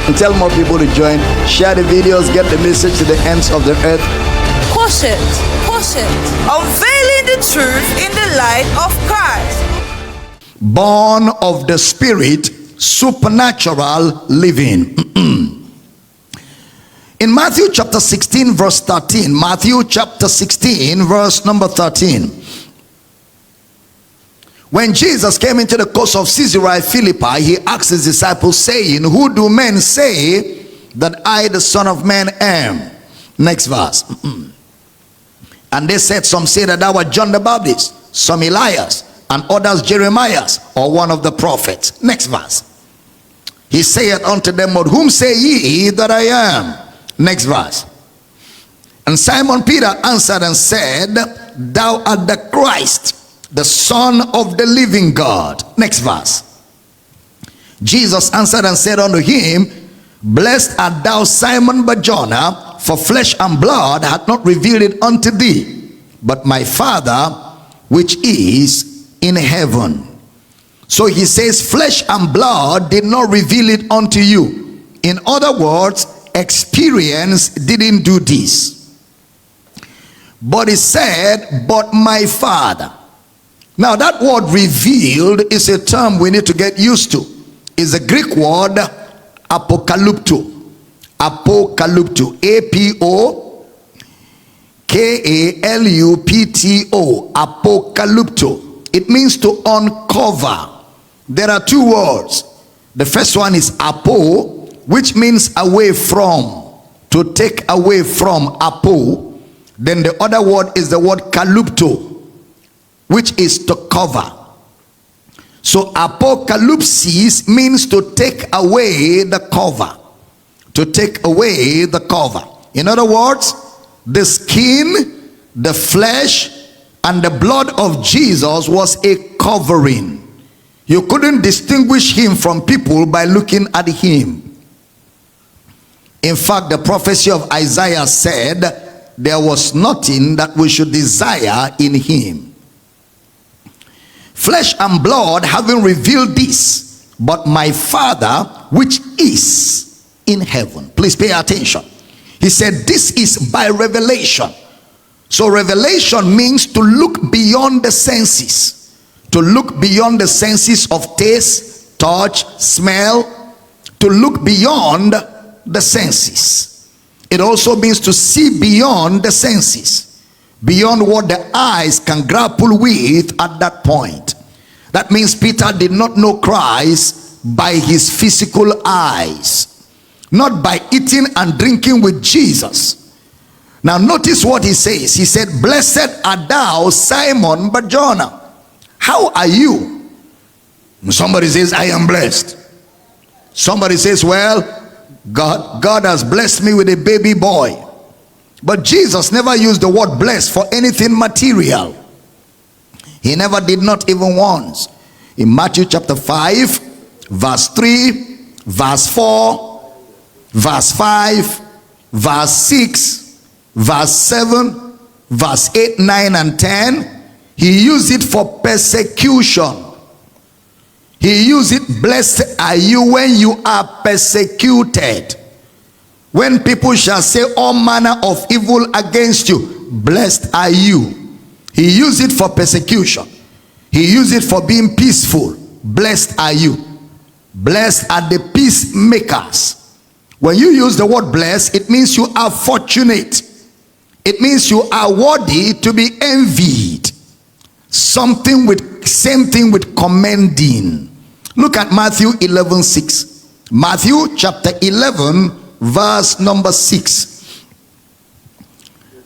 And tell more people to join. Share the videos, get the message to the ends of the earth. Quotient. Unveiling the truth in the light of Christ. Born of the Spirit, supernatural living. In Matthew chapter 16 verse 13, Matthew chapter 16 verse number 13. When Jesus came into the coast of Caesarea Philippi, he asked his disciples, saying, who do men say that I, the Son of Man, am? Next verse. And they said, some say that thou art John the Baptist, some Elias, and others Jeremiah, or one of the prophets. Next verse. He saith unto them, but whom say ye that I am? Next verse. And Simon Peter answered and said, thou art the Christ, the Son of the living God. Next verse. Jesus answered and said unto him, blessed art thou, Simon Bar-Jonah, for flesh and blood hath not revealed it unto thee, but my Father which is in heaven. So he says, flesh and blood did not reveal it unto you. In other words, experience didn't do this. But he said, but my Father. Now that word revealed is a term we need to get used to. It's a Greek word apokalypto. Apokalypto. A-P-O-K-A-L-U-P-T-O. Apokalypto. It means to uncover. There are two words. The first one is apo, which means away from. To take away from, apo. Then the other word is the word kalypto, which is to cover. So apocalypsis means to take away the cover. To take away the cover. In other words, the skin, the flesh, and the blood of Jesus was a covering. You couldn't distinguish him from people by looking at him. In fact, the prophecy of Isaiah said there was nothing that we should desire in him. Flesh and blood haven't revealed this, but my Father which is in heaven. Please pay attention. He said this is by revelation. So revelation means to look beyond the senses. To look beyond the senses of taste, touch, smell. To look beyond the senses. It also means to see beyond the senses. Beyond what the eyes can grapple with at that point. That means Peter did not know Christ by his physical eyes. Not by eating and drinking with Jesus. Now notice what he says. He said, blessed art thou, Simon Bar-Jonah. How are you? Somebody says, I am blessed. Somebody says, well, God has blessed me with a baby boy. But Jesus never used the word blessed for anything material. He never did, not even once. In Matthew chapter 5, verse 3, verse 4, verse 5, verse 6, verse 7, verse 8, 9, and 10, he used it for persecution. He used it, blessed are you when you are persecuted. When people shall say all manner of evil against you, blessed are you. He used it for persecution. He used it for being peaceful. Blessed are you. Blessed are the peacemakers. When you use the word blessed, it means you are fortunate. It means you are worthy to be envied. Same thing with commending. Look at Matthew 11:6. Matthew chapter 11 verse number 6.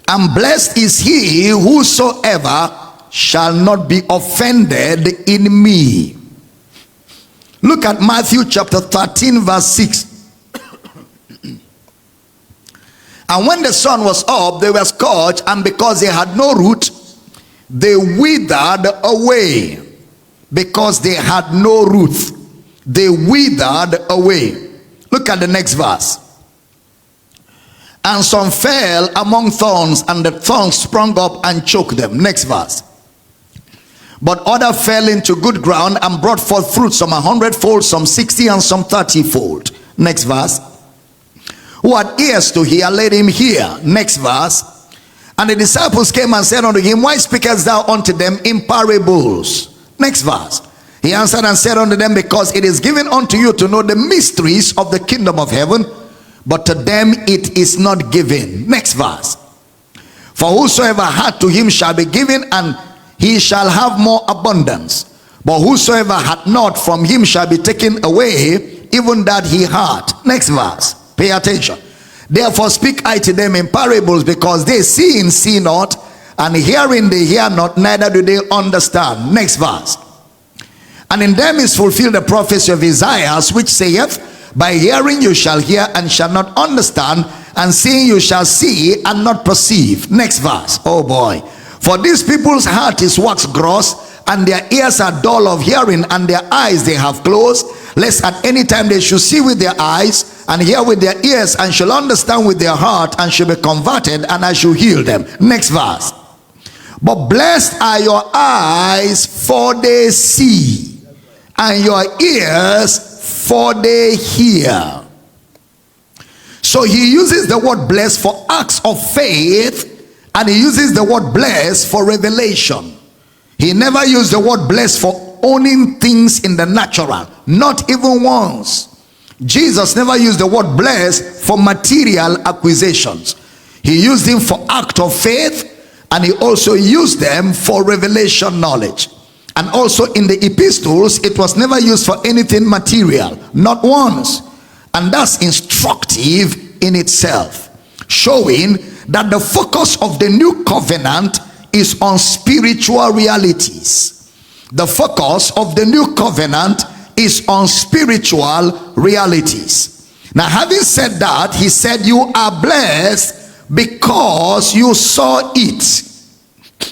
And blessed is he whosoever shall not be offended in me. Look at Matthew chapter 13 verse 6. And when the sun was up, they were scorched, and because they had no root, they withered away. Because they had no root, they withered away. Look at the next verse. And some fell among thorns, and the thorns sprung up and choked them. Next verse. But other fell into good ground and brought forth fruit, some 100-fold, some 60, and some 30-fold. Next verse. Who had ears to hear, let him hear. Next verse. And the disciples came and said unto him, why speakest thou unto them in parables? Next verse. He answered and said unto them, because it is given unto you to know the mysteries of the kingdom of heaven, but to them it is not given. Next verse. For whosoever hath, to him shall be given, and he shall have more abundance. But whosoever hath not, from him shall be taken away, even that he had. Next verse. Pay attention. Therefore speak I to them in parables, because they seeing see not, and hearing they hear not, neither do they understand. Next verse. And in them is fulfilled the prophecy of Isaiah, which saith, by hearing you shall hear and shall not understand, and seeing you shall see and not perceive. Next verse. Oh boy. For these people's heart is waxed gross, and their ears are dull of hearing, and their eyes they have closed, lest at any time they should see with their eyes, and hear with their ears, and shall understand with their heart, and shall be converted, and I shall heal them. Next verse. But blessed are your eyes, for they see, and your ears, for they hear. So he uses the word blessed for acts of faith, and he uses the word blessed for revelation. He never used the word blessed for owning things in the natural, not even once. Jesus never used the word blessed for material acquisitions. He used them for act of faith, and he also used them for revelation knowledge. And also in the epistles, it was never used for anything material, not once. And that's instructive in itself, showing that the focus of the new covenant is on spiritual realities. The focus of the new covenant is on spiritual realities. Now, having said that, he said, you are blessed because you saw it.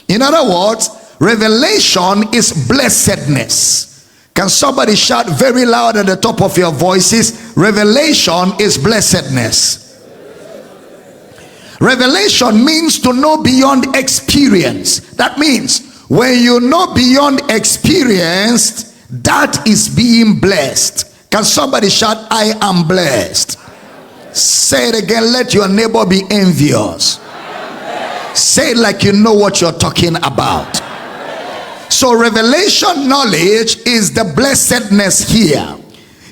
In other words, revelation is blessedness. Can somebody shout very loud at the top of your voices? Revelation is blessedness. Revelation means to know beyond experience. That means when you know beyond experience, that is being blessed. Can somebody shout, I am blessed? Say it again. Let your neighbor be envious. Say it like you know what you're talking about. So revelation knowledge is the blessedness here.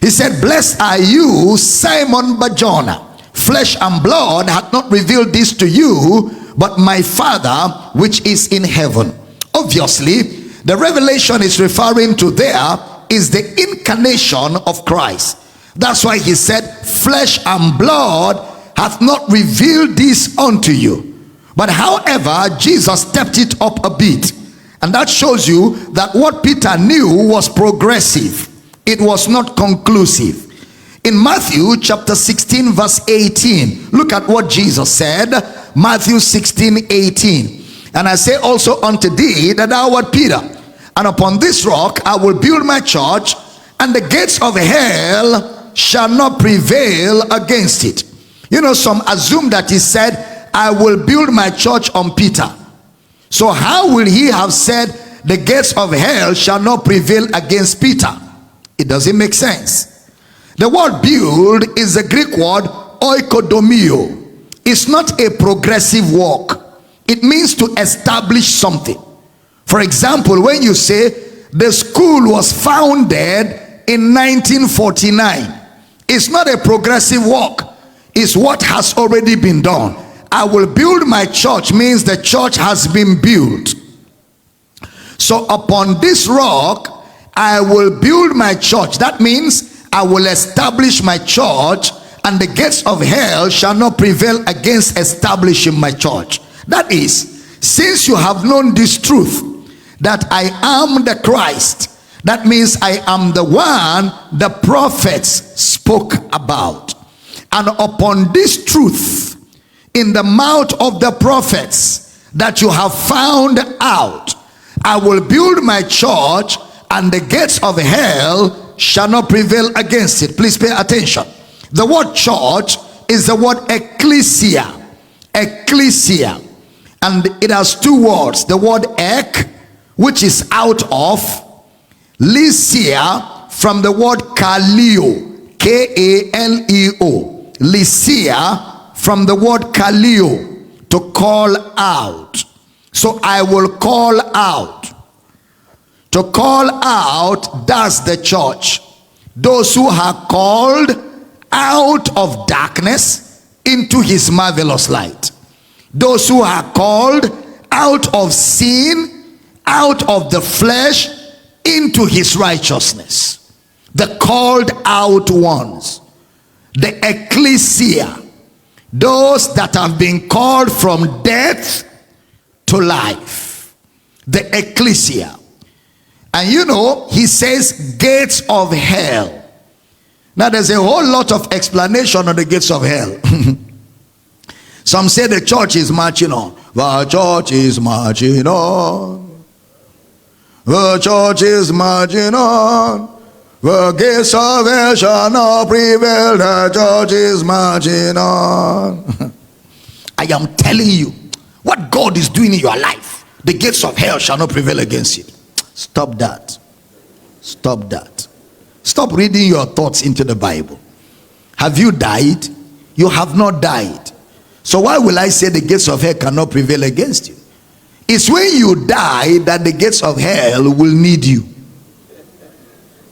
He said, blessed are you, Simon Barjona. Flesh and blood hath not revealed this to you, but my Father which is in heaven. Obviously, the revelation is referring to there is the incarnation of Christ. That's why he said, flesh and blood hath not revealed this unto you. But however, Jesus stepped it up a bit. And that shows you that what Peter knew was progressive. It was not conclusive. In Matthew chapter 16 verse 18, look at what Jesus said. Matthew 16:18. And I say also unto thee that thou art Peter, and upon this rock I will build my church, and the gates of hell shall not prevail against it. You know, some assume that he said, I will build my church on Peter. So how will he have said the gates of hell shall not prevail against Peter? It doesn't make sense. The word build is the Greek word oikodomio. It's not a progressive work. It means to establish something. For example, when you say the school was founded in 1949, it's not a progressive work. It's what has already been done. I will build my church means the church has been built. So upon this rock, I will build my church. That means I will establish my church, and the gates of hell shall not prevail against establishing my church. That is, since you have known this truth, that I am the Christ, that means I am the one the prophets spoke about. And upon this truth, in the mouth of the prophets, that you have found out, I will build my church, and the gates of hell shall not prevail against it. Please pay attention. The word church is the word ecclesia. Ecclesia. And it has two words. The word ek, which is out of, Lycia, from the word kaleo. Kaleo. Lycia, from the word kaleo, to call out. So I will call out. To call out, that's the church. Those who are called out of darkness into his marvelous light. Those who are called out of sin, out of the flesh, into his righteousness. The called out ones. The ecclesia. Those that have been called from death to life. The ecclesia. And you know, he says gates of hell. Now there's a whole lot of explanation on the gates of hell. Some say the church is marching on. The church is marching on. The church is marching on. The gates of hell shall not prevail. The church is marching on. I am telling you, what God is doing in your life, the gates of hell shall not prevail against it. Stop that. Stop that. Stop reading your thoughts into the Bible. Have you died? You have not died. So why will I say the gates of hell cannot prevail against you? It's when you die that the gates of hell will need you.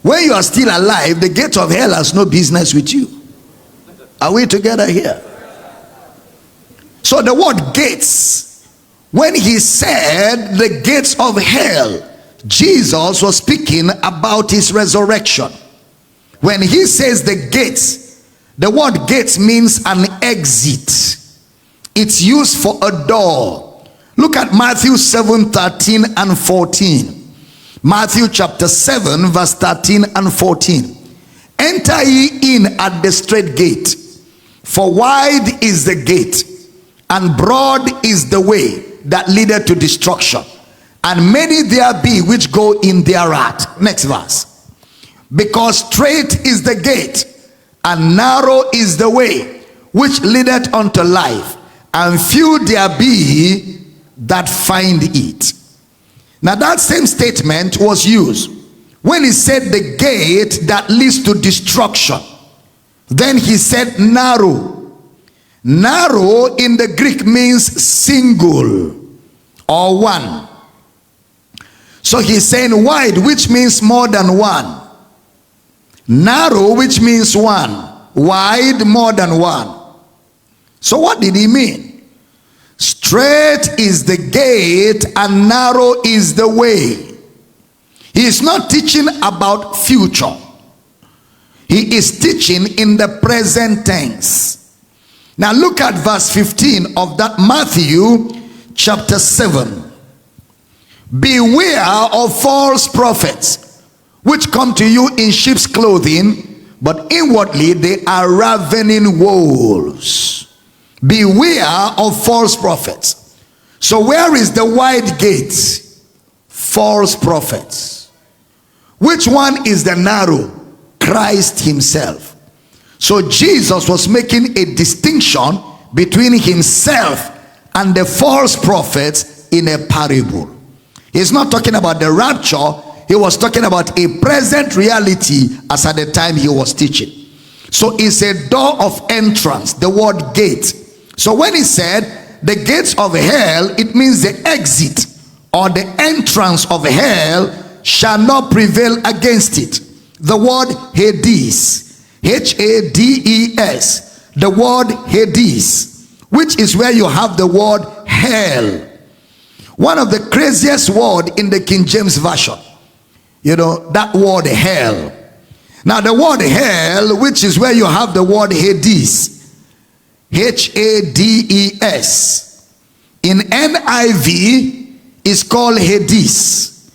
When you are still alive, the gates of hell has no business with you. Are we together here? So the word gates, when he said the gates of hell, Jesus was speaking about his resurrection. When he says the gates, the word gates means an exit. It's used for a door. Look at Matthew 7:13 and 14. Matthew chapter 7 verse 13 and 14. Enter ye in at the straight gate, for wide is the gate, and broad is the way that leadeth to destruction, and many there be which go in thereat. Next verse. Because straight is the gate, and narrow is the way which leadeth unto life, and few there be that find it. Now that same statement was used when he said the gate that leads to destruction. Then he said narrow. Narrow in the Greek means single or one. So he's saying wide, which means more than one. Narrow, which means one. Wide, more than one. So what did he mean? Straight is the gate and narrow is the way. He is not teaching about future. He is teaching in the present tense. Now look at verse 15 of that Matthew chapter 7. Beware of false prophets, which come to you in sheep's clothing, but inwardly they are ravening wolves. Beware of false prophets. So where is the wide gate? False prophets. Which one is the narrow? Christ himself. So Jesus was making a distinction between himself and the false prophets in a parable. He's not talking about the rapture. He was talking about a present reality as at the time he was teaching. So it's a door of entrance, the word gate. So when he said the gates of hell, it means the exit or the entrance of hell shall not prevail against it. The word Hades, H-A-D-E-S, the word Hades, which is where you have the word hell. One of the craziest words in the King James Version. You know, that word hell. Now the word hell, which is where you have the word Hades, H-A-D-E-S. In NIV is called Hades.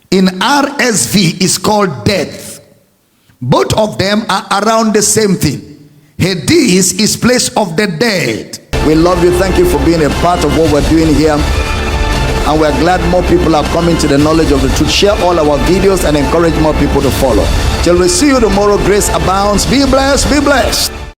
In RSV is called death. Both of them are around the same thing. Hades is place of the dead. We love you. Thank you for being a part of what we're doing here. And we're glad more people are coming to the knowledge of the truth. Share all our videos and encourage more people to follow. Till we see you tomorrow, grace abounds. Be blessed. Be blessed.